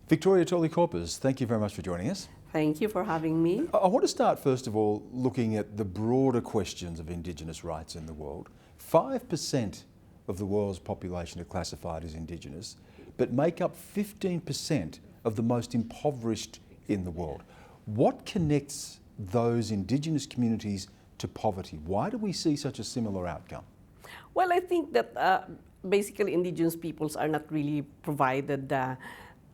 Victoria Tauli-Corpuz, thank you very much for joining us. Thank you for having me. I want to start first of all looking at the broader questions of Indigenous rights in the world. 5% of the world's population are classified as Indigenous, but make up 15% of the most impoverished in the world. What connects those Indigenous communities to poverty? Why do we see such a similar outcome? Well, I think that basically Indigenous peoples are not really provided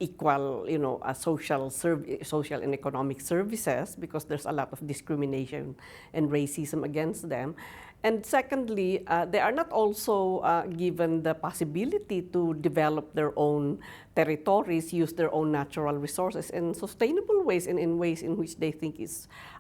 equal, social and economic services because there's a lot of discrimination and racism against them. And secondly, they are not also given the possibility to develop their own territories, use their own natural resources in sustainable ways and in ways in which they think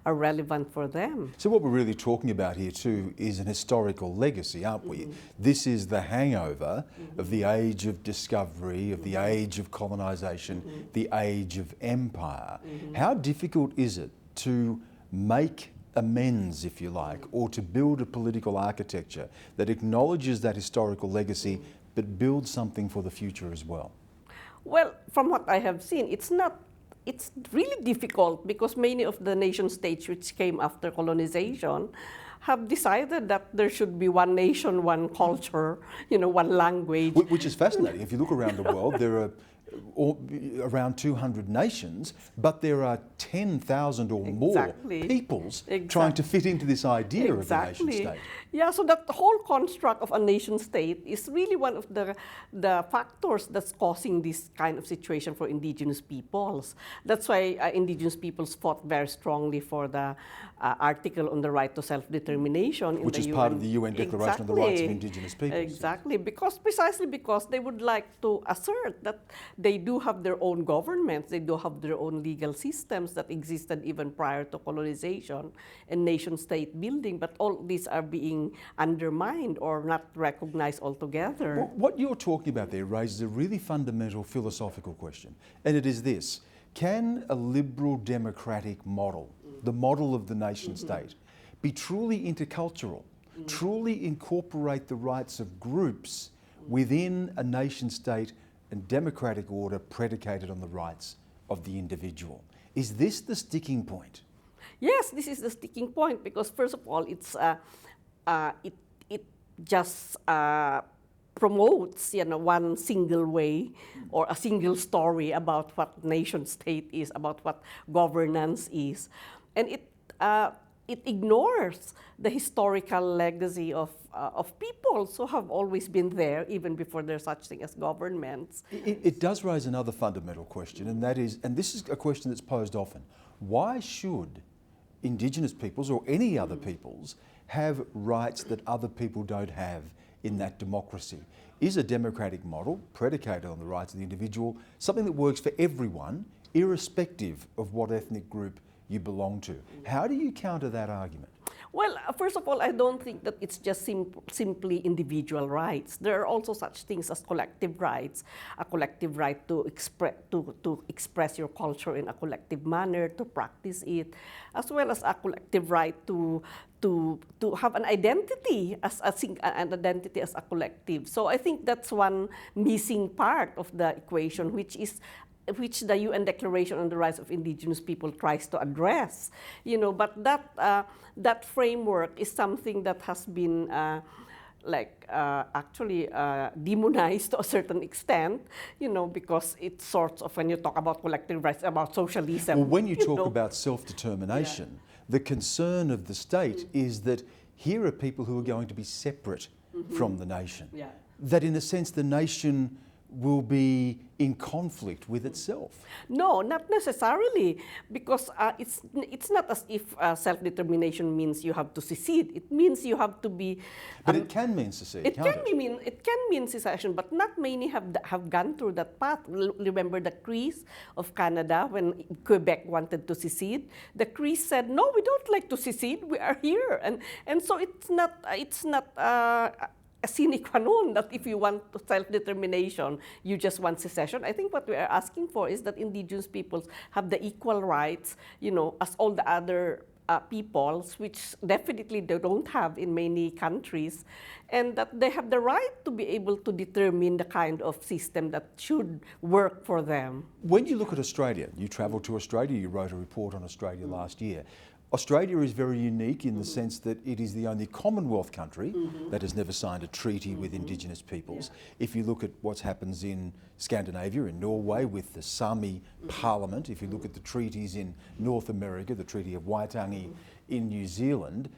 are relevant for them. So what we're really talking about here too is an historical legacy, aren't we? This is the hangover of the age of discovery, of the age of colonisation, the age of empire. How difficult is it to make amends, if you like, or to build a political architecture that acknowledges that historical legacy but builds something for the future as well? Well, from what I have seen, it's really difficult because many of the nation states which came after colonization have decided that there should be one nation, one culture, one language. Which is fascinating. If you look around the world, there are around 200 nations, but there are 10,000 or more peoples trying to fit into this idea of a nation state. Yeah, so that whole construct of a nation state is really one of the factors that's causing this kind of situation for Indigenous peoples. That's why Indigenous peoples fought very strongly for the article on the right to self-determination. Which is part of the UN Declaration on the Rights of Indigenous Peoples. Exactly, precisely because they would like to assert that they do have their own governments, they do have their own legal systems that existed even prior to colonization and nation-state building, but all these are being undermined or not recognized altogether. Well, what you're talking about there raises a really fundamental philosophical question, and it is this: can a liberal democratic model, the model of the nation-state, be truly intercultural, truly incorporate the rights of groups within a nation-state and democratic order predicated on the rights of the individual? Is this the sticking point? Yes, this is the sticking point because first of all, it just promotes one single way or a single story about what nation state is, about what governance is, and it ignores the historical legacy of peoples who have always been there even before there's such thing as governments. It does raise another fundamental question, and that is, and this is a question that's posed often, why should Indigenous peoples or any other peoples have rights that other people don't have in that democracy? Is a democratic model predicated on the rights of the individual something that works for everyone, irrespective of what ethnic group you belong to? How do you counter that argument? Well, first of all, I don't think that it's just simply individual rights. There are also such things as collective rights, a collective right to express your culture in a collective manner, to practice it, as well as a collective right to have an identity as a collective. So I think that's one missing part of the equation, which the UN Declaration on the Rights of Indigenous People tries to address, but that framework is something that has been actually demonized to a certain extent, because it's sort of, when you talk about collective rights, about socialism. Well, when you talk about self-determination, the concern of the state is that here are people who are going to be separate from the nation. That in a sense the nation will be in conflict with itself. No, not necessarily, because it's not as if self-determination means you have to secede. It means you have to be. But it can mean secede. It can mean secession, but not many have gone through that path. Remember the Crees of Canada when Quebec wanted to secede. The Crees said, "No, we don't like to secede. We are here," and so it's not a sine qua non that if you want self-determination, you just want secession. I think what we are asking for is that Indigenous peoples have the equal rights, as all the other peoples, which definitely they don't have in many countries, and that they have the right to be able to determine the kind of system that should work for them. When you look at Australia, you travelled to Australia, you wrote a report on Australia last year. Australia is very unique in the sense that it is the only Commonwealth country that has never signed a treaty with Indigenous peoples. If you look at what happens in Scandinavia, in Norway, with the Sami Parliament, if you look at the treaties in North America, the Treaty of Waitangi in New Zealand,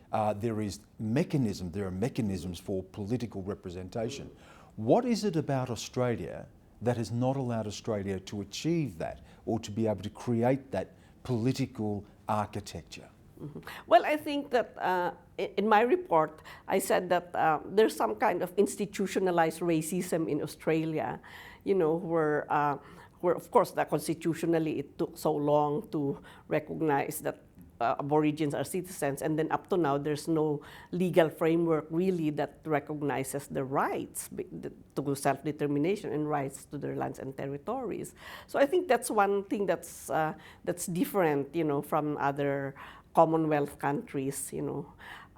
there are mechanisms for political representation. What is it about Australia that has not allowed Australia to achieve that or to be able to create that political architecture? Well, I think that in my report, I said that there's some kind of institutionalized racism in Australia, where of course, constitutionally it took so long to recognize that Aborigines are citizens, and then up to now, there's no legal framework really that recognizes the rights to self-determination and rights to their lands and territories. So I think that's one thing that's different, from other Commonwealth countries,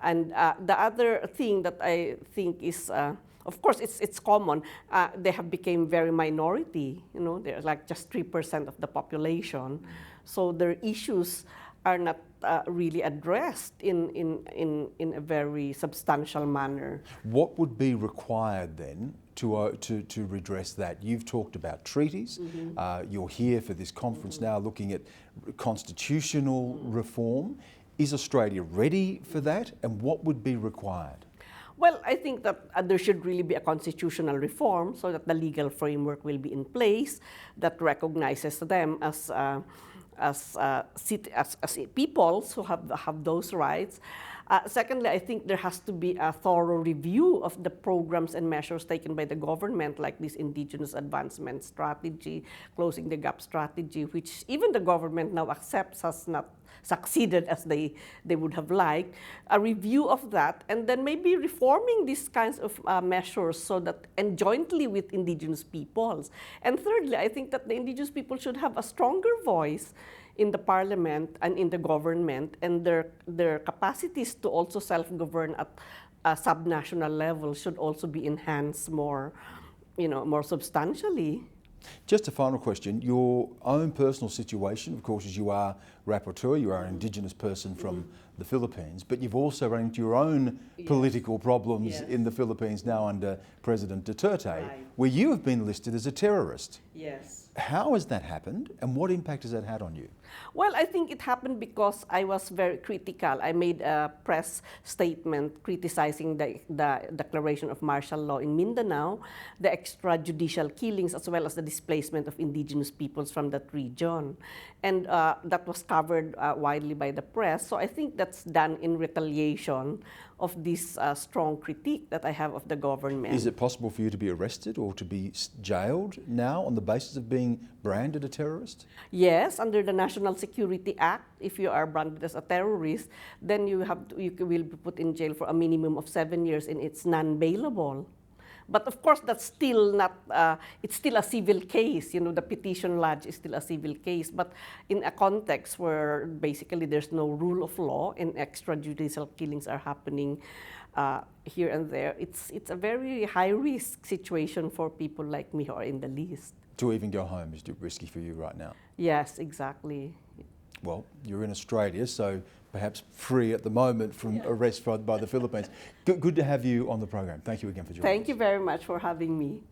And the other thing that I think is, of course, it's common. They have become very minority, they're like just 3% of the population. So their issues are not really addressed in a very substantial manner. What would be required then to redress that? You've talked about treaties. You're here for this conference now looking at constitutional reform. Is Australia ready for that, and what would be required? Well, I think that there should really be a constitutional reform so that the legal framework will be in place that recognizes them as peoples who have those rights. Secondly, I think there has to be a thorough review of the programs and measures taken by the government, like this Indigenous Advancement Strategy, Closing the Gap Strategy, which even the government now accepts has not succeeded as they would have liked. A review of that, and then maybe reforming these kinds of measures so that, and jointly with Indigenous peoples. And thirdly, I think that the Indigenous people should have a stronger voice in the parliament and in the government, and their capacities to also self-govern at a subnational level should also be enhanced more substantially. Just a final question. Your own personal situation, of course, as you are Rapporteur, you are an Indigenous person from the Philippines, but you've also run into your own political problems in the Philippines now under President Duterte, where you have been listed as a terrorist. Yes. How has that happened, and what impact has that had on you? Well, I think it happened because I was very critical. I made a press statement criticizing the declaration of martial law in Mindanao, the extrajudicial killings, as well as the displacement of Indigenous peoples from that region. And that was covered widely by the press. So I think that's done in retaliation of this strong critique that I have of the government. Is it possible for you to be arrested or to be jailed now on the basis of being branded a terrorist? Yes, under the National Security Act, if you are branded as a terrorist, then you will be put in jail for a minimum of 7 years, and it's non-bailable. But of course, that's still not, it's still a civil case. The petition lodge is still a civil case. But in a context where basically there's no rule of law and extrajudicial killings are happening here and there, it's a very high-risk situation for people like me who are in the list. To even go home is risky for you right now? Yes, exactly. Well, you're in Australia, so perhaps free at the moment from arrest by the Philippines. Good to have you on the program. Thank you again for joining us. Thank you very much for having me.